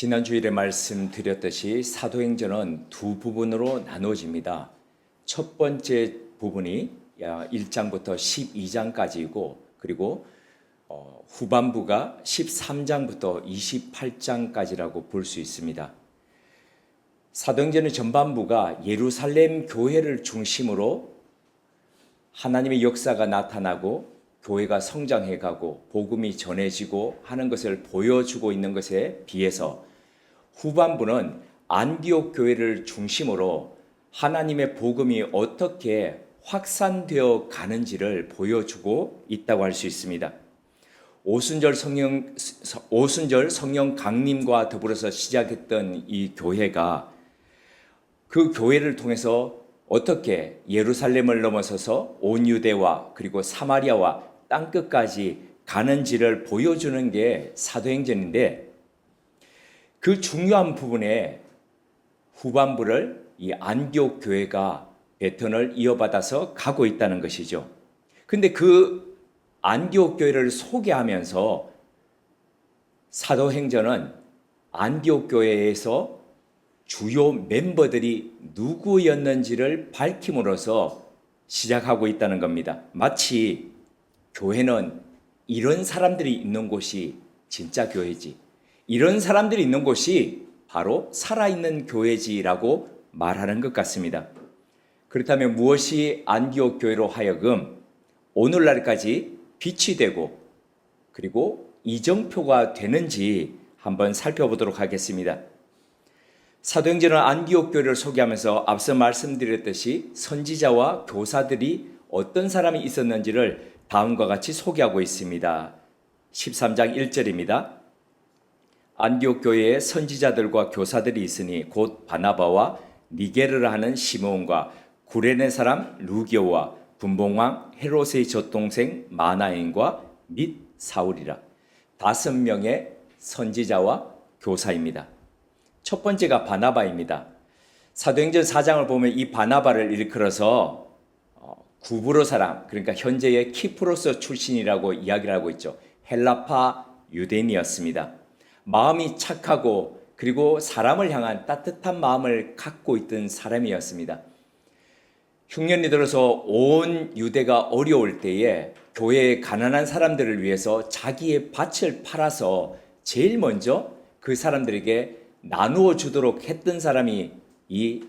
지난 주일에 말씀드렸듯이 사도행전은 두 부분으로 나눠집니다. 첫 번째 부분이 1장부터 12장까지이고 그리고 후반부가 13장부터 28장까지라고 볼 수 있습니다. 사도행전의 전반부가 예루살렘 교회를 중심으로 하나님의 역사가 나타나고 교회가 성장해가고 복음이 전해지고 하는 것을 보여주고 있는 것에 비해서 후반부는 안디옥 교회를 중심으로 하나님의 복음이 어떻게 확산되어 가는지를 보여주고 있다고 할 수 있습니다. 오순절 성령 강림과 더불어서 시작했던 이 교회가 그 교회를 통해서 어떻게 예루살렘을 넘어서서 온 유대와 그리고 사마리아와 땅끝까지 가는지를 보여주는 게 사도행전인데, 그 중요한 부분에 후반부를 이 안디옥 교회가 배턴을 이어받아서 가고 있다는 것이죠. 근데 그 안디옥 교회를 소개하면서 사도행전은 안디옥 교회에서 주요 멤버들이 누구였는지를 밝힘으로써 시작하고 있다는 겁니다. 마치 교회는 이런 사람들이 있는 곳이 진짜 교회지, 이런 사람들이 있는 곳이 바로 살아있는 교회지라고 말하는 것 같습니다. 그렇다면 무엇이 안디옥 교회로 하여금 오늘날까지 빛이 되고 그리고 이정표가 되는지 한번 살펴보도록 하겠습니다. 사도행전은 안디옥 교회를 소개하면서 앞서 말씀드렸듯이 선지자와 교사들이 어떤 사람이 있었는지를 다음과 같이 소개하고 있습니다. 13장 1절입니다. 안디옥 교회에 선지자들과 교사들이 있으니 곧 바나바와 니게르라 하는 시므온과 구레네 사람 루기오와 분봉왕 헤롯의 젖동생 마나엔과 및 사울이라. 5명의 선지자와 교사입니다. 첫 번째가 바나바입니다. 사도행전 4장을 보면 이 바나바를 일컬어서 구브로 사람, 그러니까 현재의 키프로스 출신이라고 이야기를 하고 있죠. 헬라파 유대인이었습니다. 마음이 착하고 그리고 사람을 향한 따뜻한 마음을 갖고 있던 사람이었습니다. 흉년이 들어서 온 유대가 어려울 때에 교회의 가난한 사람들을 위해서 자기의 밭을 팔아서 제일 먼저 그 사람들에게 나누어 주도록 했던 사람이 이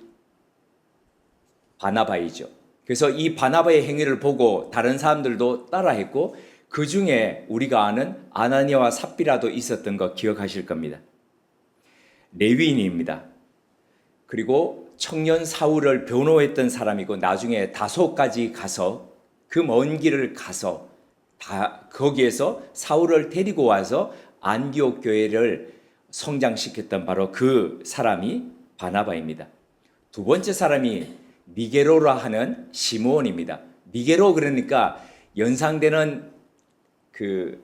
바나바이죠. 그래서 이 바나바의 행위를 보고 다른 사람들도 따라했고, 그 중에 우리가 아는 아나니아와 삽비라도 있었던 거 기억하실 겁니다. 레위인입니다. 그리고 청년 사울을 변호했던 사람이고, 나중에 다소까지 가서 그 먼 길을 가서 거기에서 사울을 데리고 와서 안디옥 교회를 성장시켰던 바로 그 사람이 바나바입니다. 두 번째 사람이 니게로라 하는 시므온입니다. 니게로 그러니까 연상되는 그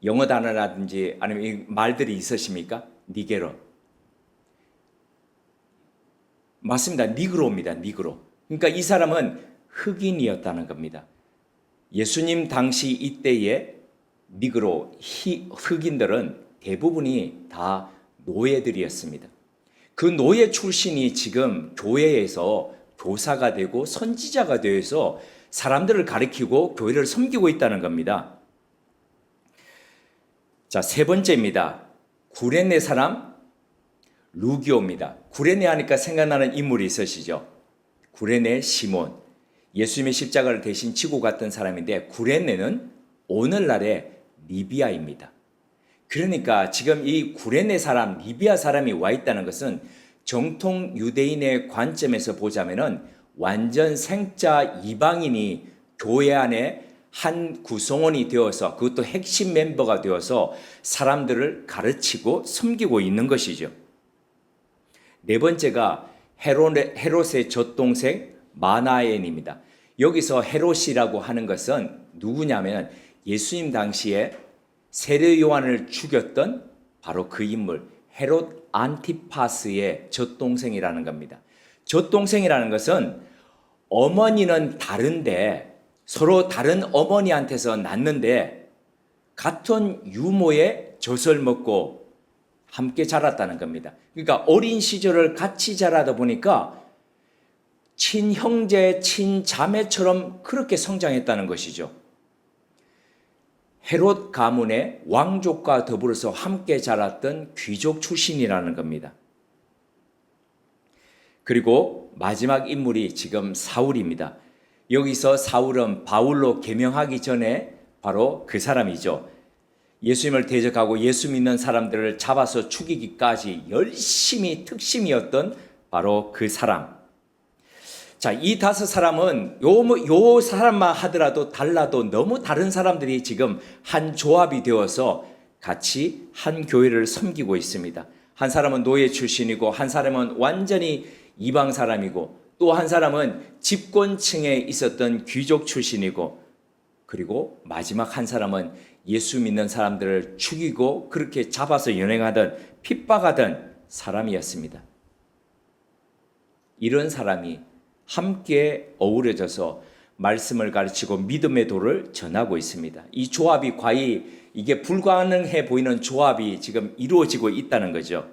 영어 단어라든지 아니면 이 말들이 있으십니까? 니게로. 맞습니다. 니그로입니다. 니그로. 그러니까 이 사람은 흑인이었다는 겁니다. 예수님 당시 이때의 니그로 흑인들은 대부분이 다 노예들이었습니다. 그 노예 출신이 지금 교회에서 교사가 되고 선지자가 되어서 사람들을 가리키고 교회를 섬기고 있다는 겁니다. 자, 세 번째입니다. 구레네 사람 루기오입니다. 구레네 하니까 생각나는 인물이 있으시죠? 구레네 시몬. 예수님의 십자가를 대신 지고 갔던 사람인데, 구레네는 오늘날의 리비아입니다. 그러니까 지금 이 구레네 사람, 리비아 사람이 와 있다는 것은 정통 유대인의 관점에서 보자면은 완전 생짜 이방인이 교회 안에 한 구성원이 되어서, 그것도 핵심 멤버가 되어서 사람들을 가르치고 섬기고 있는 것이죠. 네 번째가 헤롯의 젖동생 마나엔입니다. 여기서 헤롯이라고 하는 것은 누구냐면 예수님 당시에 세례 요한을 죽였던 바로 그 인물, 헤롯 안티파스의 젖동생이라는 겁니다. 젖동생이라는 것은 어머니는 다른데, 서로 다른 어머니한테서 낳는데 같은 유모의 젖을 먹고 함께 자랐다는 겁니다. 그러니까 어린 시절을 같이 자라다 보니까 친형제, 친자매처럼 그렇게 성장했다는 것이죠. 헤롯 가문의 왕족과 더불어서 함께 자랐던 귀족 출신이라는 겁니다. 그리고 마지막 인물이 지금 사울입니다. 여기서 사울은 바울로 계명하기 전에 바로 그 사람이죠. 예수님을 대적하고 예수 믿는 사람들을 잡아서 죽이기까지 열심히 특심이었던 바로 그 사람. 자, 이 5사람은 요 사람만 하더라도 달라도 너무 다른 사람들이 지금 한 조합이 되어서 같이 한 교회를 섬기고 있습니다. 한 사람은 노예 출신이고, 한 사람은 완전히 이방 사람이고, 또 한 사람은 집권층에 있었던 귀족 출신이고, 그리고 마지막 한 사람은 예수 믿는 사람들을 죽이고 그렇게 잡아서 연행하던 핍박하던 사람이었습니다. 이런 사람이 함께 어우러져서 말씀을 가르치고 믿음의 도를 전하고 있습니다. 이 조합이 과히 이게 불가능해 보이는 조합이 지금 이루어지고 있다는 거죠.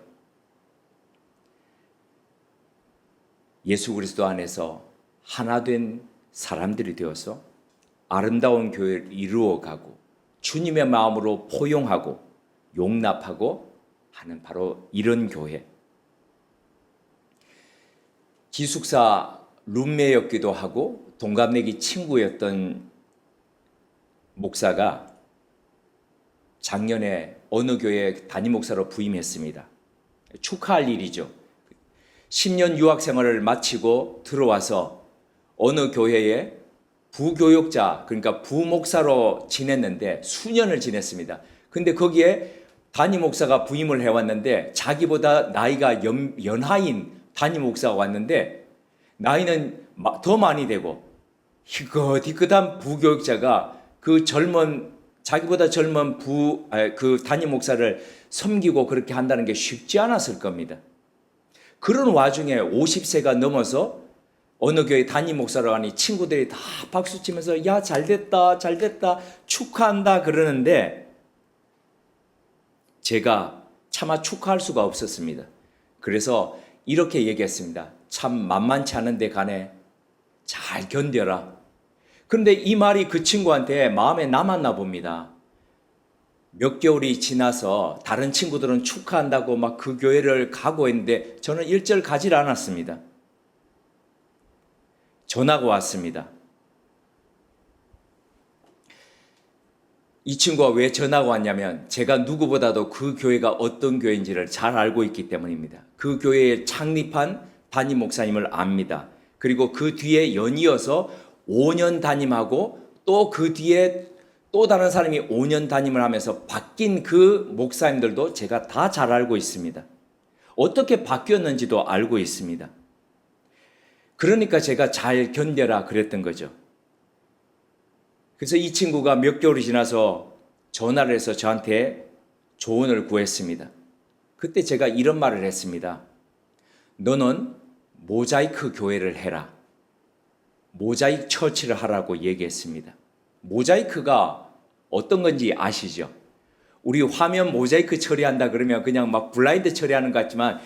예수 그리스도 안에서 하나 된 사람들이 되어서 아름다운 교회를 이루어가고 주님의 마음으로 포용하고 용납하고 하는 바로 이런 교회. 기숙사 룸메였기도 하고 동갑내기 친구였던 목사가 작년에 어느 교회 담임 목사로 부임했습니다. 축하할 일이죠. 10년 유학 생활을 마치고 들어와서 어느 교회에 부교육자, 그러니까 부목사로 지냈는데 수년을 지냈습니다. 근데 거기에 담임 목사가 부임을 해왔는데 자기보다 나이가 연하인 담임 목사가 왔는데 나이는 더 많이 되고 희끗희끗한 부교육자가 그 자기보다 젊은 그 담임 목사를 섬기고 그렇게 한다는 게 쉽지 않았을 겁니다. 그런 와중에 50세가 넘어서 어느 교회 담임 목사로 하니 친구들이 다 박수 치면서 야, 잘됐다, 잘됐다, 축하한다 그러는데 제가 차마 축하할 수가 없었습니다. 그래서 이렇게 얘기했습니다. 참 만만치 않은데 가네. 잘 견뎌라. 그런데 이 말이 그 친구한테 마음에 남았나 봅니다. 몇 개월이 지나서 다른 친구들은 축하한다고 막 그 교회를 가고 했는데 저는 일절 가질 않았습니다. 전화가 왔습니다. 이 친구가 왜 전화가 왔냐면 제가 누구보다도 그 교회가 어떤 교회인지를 잘 알고 있기 때문입니다. 그 교회에 창립한 담임 목사님을 압니다. 그리고 그 뒤에 연이어서 5년 담임하고 또 그 뒤에 또 다른 사람이 5년 담임을 하면서 바뀐 그 목사님들도 제가 다 잘 알고 있습니다. 어떻게 바뀌었는지도 알고 있습니다. 그러니까 제가 잘 견뎌라 그랬던 거죠. 그래서 이 친구가 몇 개월이 지나서 전화를 해서 저한테 조언을 구했습니다. 그때 제가 이런 말을 했습니다. 너는 모자이크 교회를 해라. 모자이크 처치를 하라고 얘기했습니다. 모자이크가 어떤 건지 아시죠? 우리 화면 모자이크 처리한다 그러면 그냥 막 블라인드 처리하는 것 같지만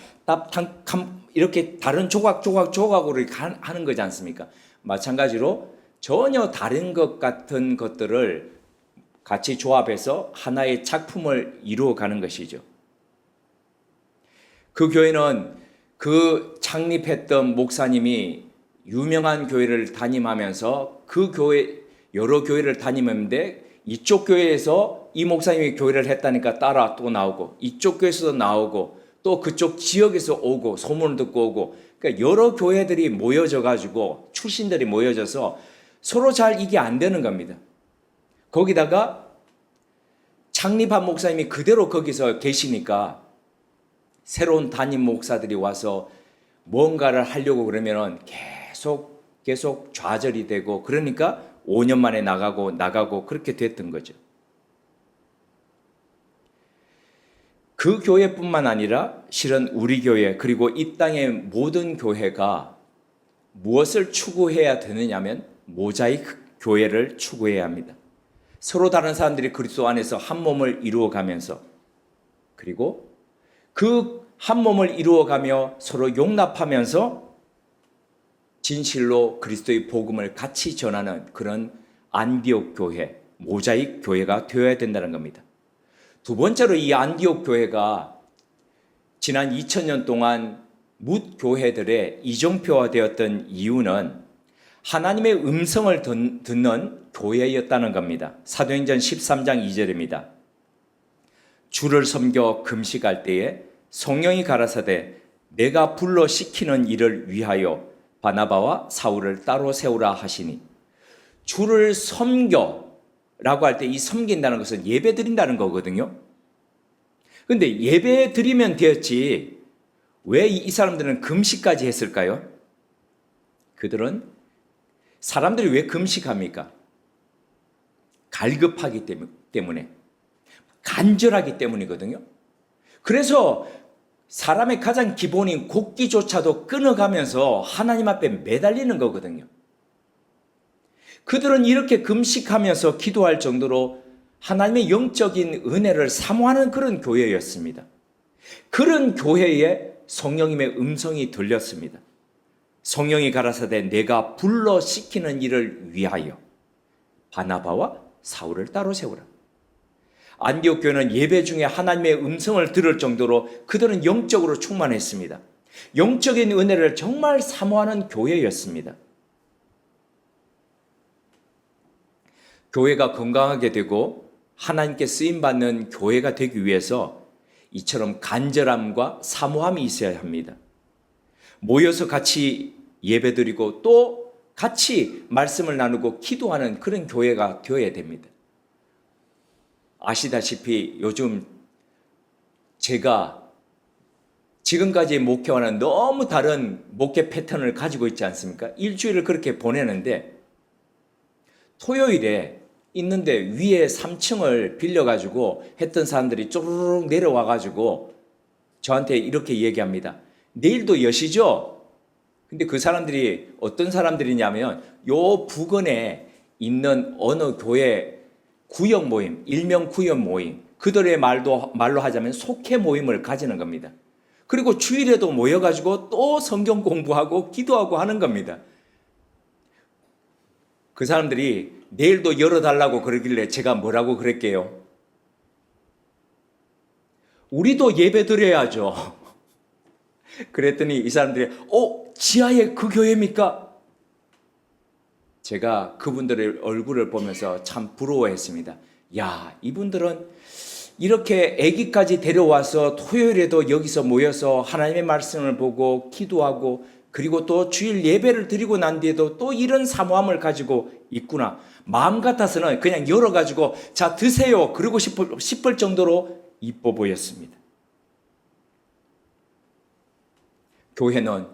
이렇게 다른 조각으로 하는 거지 않습니까? 마찬가지로 전혀 다른 것 같은 것들을 같이 조합해서 하나의 작품을 이루어가는 것이죠. 그 교회는 그 창립했던 목사님이 유명한 교회를 담임하면서 그 교회 여러 교회를 담임했는데 이쪽 교회에서 이 목사님이 교회를 했다니까 따라 또 나오고 이쪽 교회에서도 나오고 또 그쪽 지역에서 오고 소문을 듣고 오고 그러니까 여러 교회들이 모여져 가지고 출신들이 모여져서 서로 잘 이게 안 되는 겁니다. 거기다가 창립한 목사님이 그대로 거기서 계시니까 새로운 담임 목사들이 와서 뭔가를 하려고 그러면은 계속 좌절이 되고 그러니까 5년 만에 나가고 그렇게 됐던 거죠. 그 교회뿐만 아니라 실은 우리 교회 그리고 이 땅의 모든 교회가 무엇을 추구해야 되느냐면 모자이크 교회를 추구해야 합니다. 서로 다른 사람들이 그리스도 안에서 한 몸을 이루어가면서 그리고 그 한 몸을 이루어가며 서로 용납하면서 진실로 그리스도의 복음을 같이 전하는 그런 안디옥 교회, 모자익 교회가 되어야 된다는 겁니다. 두 번째로 이 안디옥 교회가 지난 2000년 동안 뭇 교회들의 이정표화되었던 이유는 하나님의 음성을 듣는 교회였다는 겁니다. 사도행전 13장 2절입니다. 주를 섬겨 금식할 때에 성령이 가라사대 내가 불러 시키는 일을 위하여 바나바와 사울을 따로 세우라 하시니, 주를 섬겨라고 할 때 이 섬긴다는 것은 예배 드린다는 거거든요. 근데 예배 드리면 되었지 왜 이 사람들은 금식까지 했을까요? 그들은 사람들이 왜 금식합니까? 갈급하기 때문에, 간절하기 때문이거든요. 그래서 사람의 가장 기본인 곡기조차도 끊어가면서 하나님 앞에 매달리는 거거든요. 그들은 이렇게 금식하면서 기도할 정도로 하나님의 영적인 은혜를 사모하는 그런 교회였습니다. 그런 교회에 성령님의 음성이 들렸습니다. 성령이 가라사대 내가 불러 시키는 일을 위하여 바나바와 사울을 따로 세우라. 안디옥 교회는 예배 중에 하나님의 음성을 들을 정도로 그들은 영적으로 충만했습니다. 영적인 은혜를 정말 사모하는 교회였습니다. 교회가 건강하게 되고 하나님께 쓰임받는 교회가 되기 위해서 이처럼 간절함과 사모함이 있어야 합니다. 모여서 같이 예배드리고 또 같이 말씀을 나누고 기도하는 그런 교회가 되어야 됩니다. 아시다시피 요즘 제가 지금까지 목회와는 너무 다른 목회 패턴을 가지고 있지 않습니까? 일주일을 그렇게 보내는데 토요일에 있는데 위에 3층을 빌려가지고 했던 사람들이 쪼르륵 내려와가지고 저한테 이렇게 얘기합니다. 내일도 여시죠? 근데 그 사람들이 어떤 사람들이냐면 요 부근에 있는 어느 교회 구역 모임, 일명 구역 모임, 그들의 말로 하자면 속회 모임을 가지는 겁니다. 그리고 주일에도 모여가지고 또 성경 공부하고 기도하고 하는 겁니다. 그 사람들이 내일도 열어달라고 그러길래 제가 뭐라고 그랬게요? 우리도 예배 드려야죠. 그랬더니 이 사람들이 지하에 그 교회입니까? 제가 그분들의 얼굴을 보면서 참 부러워했습니다. 야, 이분들은 이렇게 아기까지 데려와서 토요일에도 여기서 모여서 하나님의 말씀을 보고 기도하고 그리고 또 주일 예배를 드리고 난 뒤에도 또 이런 사모함을 가지고 있구나. 마음 같아서는 그냥 열어가지고 자 드세요 그러고 싶을 정도로 이뻐 보였습니다. 교회는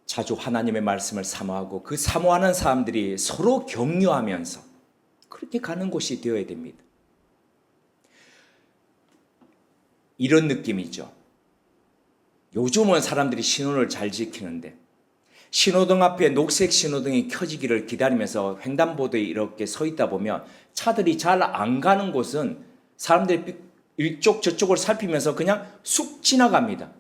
자주 하나님의 말씀을 사모하고 그 사모하는 사람들이 서로 격려하면서 그렇게 가는 곳이 되어야 됩니다. 이런 느낌이죠. 요즘은 사람들이 신호를 잘 지키는데 신호등 앞에 녹색 신호등이 켜지기를 기다리면서 횡단보도에 이렇게 서 있다 보면 차들이 잘 안 가는 곳은 사람들이 이쪽 저쪽을 살피면서 그냥 쑥 지나갑니다.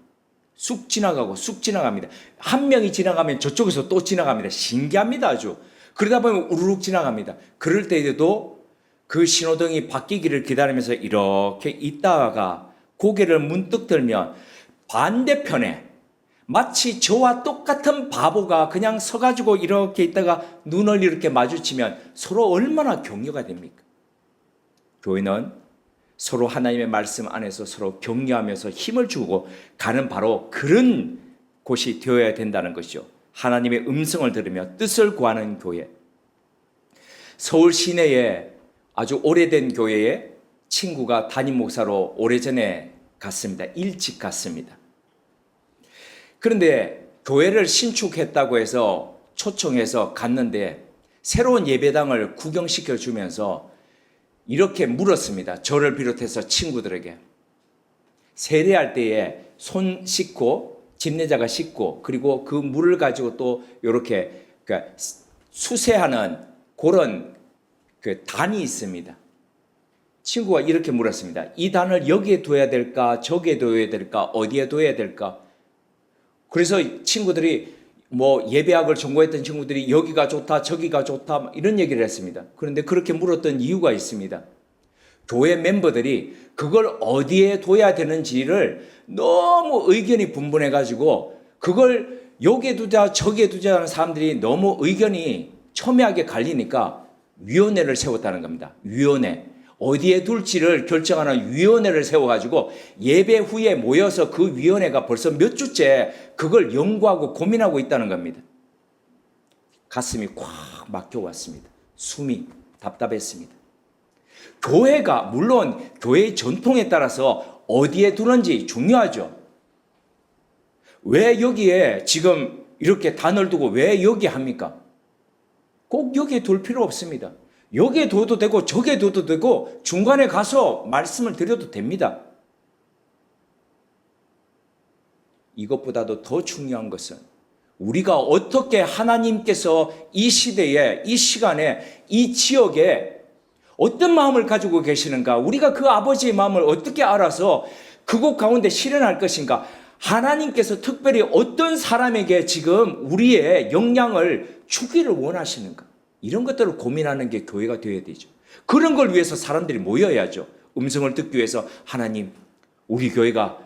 쑥 지나갑니다. 한 명이 지나가면 저쪽에서 또 지나갑니다. 신기합니다, 아주. 그러다 보면 우르륵 지나갑니다. 그럴 때에도 그 신호등이 바뀌기를 기다리면서 이렇게 있다가 고개를 문득 들면 반대편에 마치 저와 똑같은 바보가 그냥 서가지고 이렇게 있다가 눈을 이렇게 마주치면 서로 얼마나 격려가 됩니까? 교회는 서로 하나님의 말씀 안에서 서로 격려하면서 힘을 주고 가는 바로 그런 곳이 되어야 된다는 것이죠. 하나님의 음성을 들으며 뜻을 구하는 교회. 서울 시내에 아주 오래된 교회에 친구가 담임 목사로 오래전에 갔습니다. 일찍 갔습니다. 그런데 교회를 신축했다고 해서 초청해서 갔는데 새로운 예배당을 구경시켜 주면서 이렇게 물었습니다. 저를 비롯해서 친구들에게. 세례할 때에 손 씻고 집례자가 씻고 그리고 그 물을 가지고 또 이렇게 수세하는 그런 그 단이 있습니다. 친구가 이렇게 물었습니다. 이 단을 여기에 둬야 될까? 저기에 둬야 될까? 어디에 둬야 될까? 그래서 친구들이 예배학을 전공했던 친구들이 여기가 좋다, 저기가 좋다 이런 얘기를 했습니다. 그런데 그렇게 물었던 이유가 있습니다. 교회 멤버들이 그걸 어디에 둬야 되는지를 너무 의견이 분분해가지고 그걸 여기에 두자 저기에 두자 하는 사람들이 너무 의견이 첨예하게 갈리니까 위원회를 세웠다는 겁니다. 위원회. 어디에 둘지를 결정하는 위원회를 세워가지고 예배 후에 모여서 그 위원회가 벌써 몇 주째 그걸 연구하고 고민하고 있다는 겁니다. 가슴이 꽉 막혀왔습니다. 숨이 답답했습니다. 교회가 물론 교회의 전통에 따라서 어디에 두는지 중요하죠. 왜 여기에 지금 이렇게 단을 두고 왜 여기 합니까? 꼭 여기에 둘 필요 없습니다. 여기에 둬도 되고 저기에 둬도 되고 중간에 가서 말씀을 드려도 됩니다. 이것보다도 더 중요한 것은 우리가 어떻게 하나님께서 이 시대에, 이 시간에, 이 지역에 어떤 마음을 가지고 계시는가, 우리가 그 아버지의 마음을 어떻게 알아서 그곳 가운데 실현할 것인가, 하나님께서 특별히 어떤 사람에게 지금 우리의 영향을 주기를 원하시는가, 이런 것들을 고민하는 게 교회가 되어야 되죠. 그런 걸 위해서 사람들이 모여야죠. 음성을 듣기 위해서 하나님, 우리 교회가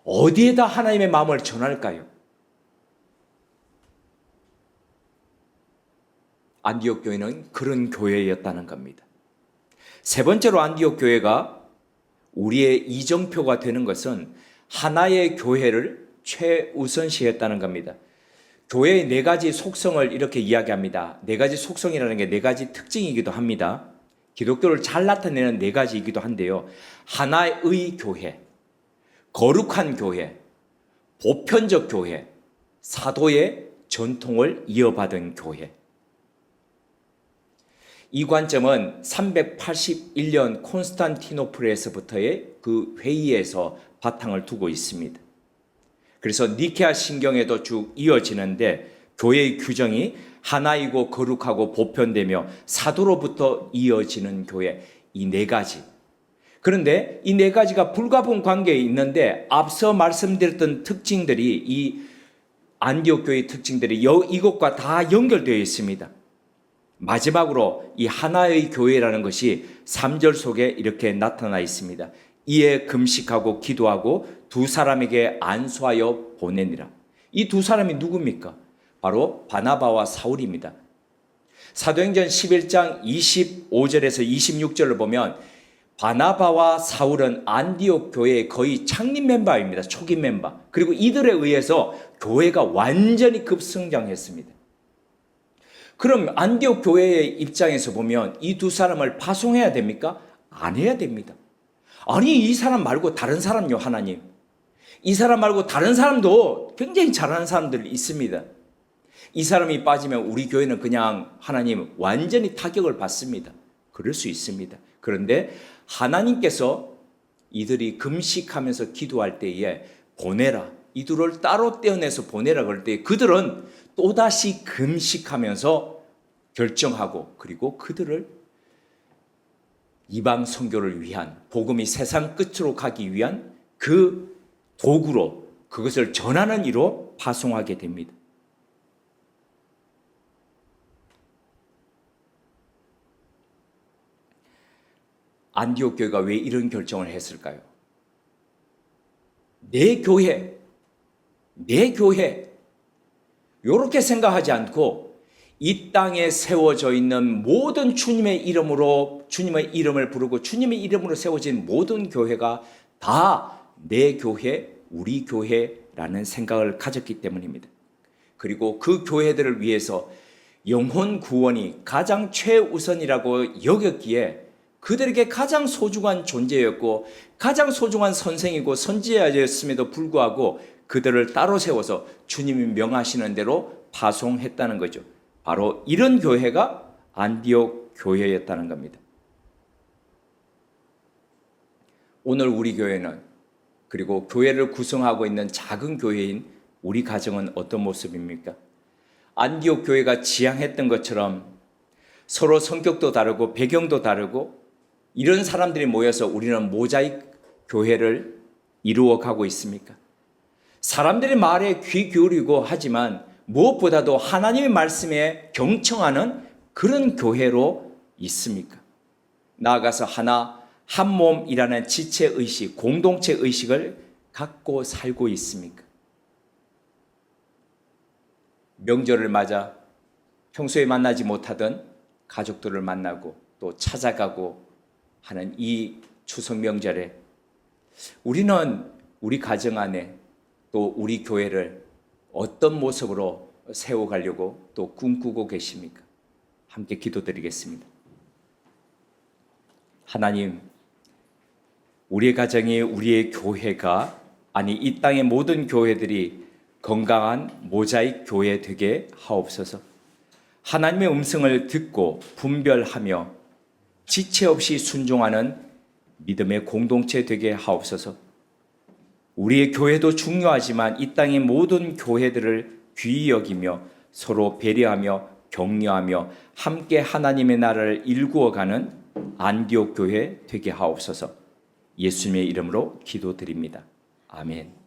어디에다 하나님의 마음을 전할까요? 안디옥 교회는 그런 교회였다는 겁니다. 세 번째로 안디옥 교회가 우리의 이정표가 되는 것은 하나의 교회를 최우선시했다는 겁니다. 교회의 네 가지 속성을 이렇게 이야기합니다. 네 가지 속성이라는 게 네 가지 특징이기도 합니다. 기독교를 잘 나타내는 네 가지이기도 한데요. 하나의 교회, 거룩한 교회, 보편적 교회, 사도의 전통을 이어받은 교회. 이 관점은 381년 콘스탄티노플에서부터의 그 회의에서 바탕을 두고 있습니다. 그래서 니케아 신경에도 쭉 이어지는데 교회의 규정이 하나이고 거룩하고 보편되며 사도로부터 이어지는 교회, 이 네 가지. 그런데 이 네 가지가 불가분 관계에 있는데 앞서 말씀드렸던 특징들이 이 안디옥 교회의 특징들이 이것과 다 연결되어 있습니다. 마지막으로 이 하나의 교회라는 것이 3절 속에 이렇게 나타나 있습니다. 이에 금식하고 기도하고 두 사람에게 안수하여 보내니라. 이 두 사람이 누굽니까? 바로 바나바와 사울입니다. 사도행전 11장 25절에서 26절을 보면 바나바와 사울은 안디옥 교회의 거의 창립 멤버입니다. 초기 멤버. 그리고 이들에 의해서 교회가 완전히 급성장했습니다. 그럼 안디옥 교회의 입장에서 보면 이 두 사람을 파송해야 됩니까? 안 해야 됩니다. 아니, 이 사람 말고 다른 사람요, 하나님. 이 사람 말고 다른 사람도 굉장히 잘하는 사람들이 있습니다. 이 사람이 빠지면 우리 교회는 그냥 하나님 완전히 타격을 받습니다. 그럴 수 있습니다. 그런데 하나님께서 이들이 금식하면서 기도할 때에 보내라. 이 둘을 따로 떼어내서 보내라 그럴 때 그들은 또다시 금식하면서 결정하고 그리고 그들을 이방 선교를 위한 복음이 세상 끝으로 가기 위한 그 도구로 그것을 전하는 이로 파송하게 됩니다. 안디옥 교회가 왜 이런 결정을 했을까요? 내 교회 이렇게 생각하지 않고 이 땅에 세워져 있는 모든 주님의 이름으로 주님의 이름을 부르고 주님의 이름으로 세워진 모든 교회가 다 내 교회, 우리 교회라는 생각을 가졌기 때문입니다. 그리고 그 교회들을 위해서 영혼 구원이 가장 최우선이라고 여겼기에 그들에게 가장 소중한 존재였고 가장 소중한 선생이고 선지자였음에도 불구하고 그들을 따로 세워서 주님이 명하시는 대로 파송했다는 거죠. 바로 이런 교회가 안디옥 교회였다는 겁니다. 오늘 우리 교회는 그리고 교회를 구성하고 있는 작은 교회인 우리 가정은 어떤 모습입니까? 안디옥 교회가 지향했던 것처럼 서로 성격도 다르고 배경도 다르고 이런 사람들이 모여서 우리는 모자이크 교회를 이루어 가고 있습니까? 사람들의 말에 귀 기울이고 하지만 무엇보다도 하나님의 말씀에 경청하는 그런 교회로 있습니까? 나아가서 한 몸이라는 지체의식, 공동체의식을 갖고 살고 있습니까? 명절을 맞아 평소에 만나지 못하던 가족들을 만나고 또 찾아가고 하는 이 추석 명절에 우리는 우리 가정 안에 또 우리 교회를 어떤 모습으로 세워가려고 또 꿈꾸고 계십니까? 함께 기도드리겠습니다. 하나님, 우리의 가정이, 우리의 교회가, 아니 이 땅의 모든 교회들이 건강한 모자이크 교회 되게 하옵소서. 하나님의 음성을 듣고 분별하며 지체 없이 순종하는 믿음의 공동체 되게 하옵소서. 우리의 교회도 중요하지만 이 땅의 모든 교회들을 귀히 여기며 서로 배려하며 격려하며 함께 하나님의 나라를 일구어가는 안디옥 교회 되게 하옵소서. 예수님의 이름으로 기도드립니다. 아멘.